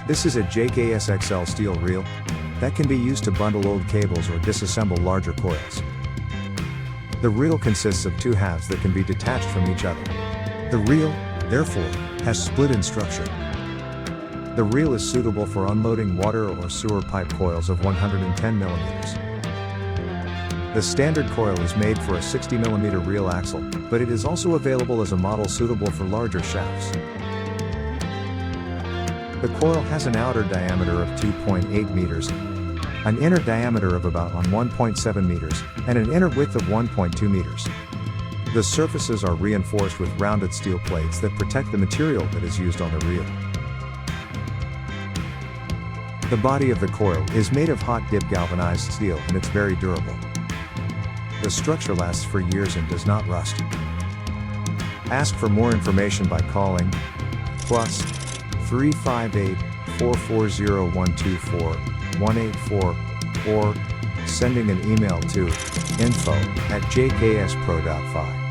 This is a JKS-XL steel reel that can be used to bundle old cables or disassemble larger coils. The reel consists of two halves that can be detached from each other. The reel, therefore, has split-in structure. The reel is suitable for unloading water or sewer pipe coils of 110 mm. The standard coil is made for a 60 mm reel axle, but it is also available as a model suitable for larger shafts. The coil has an outer diameter of 2.8 meters, an inner diameter of about 1.7 meters, and an inner width of 1.2 meters. The surfaces are reinforced with rounded steel plates that protect the material that is used on the reel. The body of the coil is made of hot-dip galvanized steel and it's very durable. The structure lasts for years and does not rust. Ask for more information by calling +358 440 124 184 or sending an email to info@jkspro.fi.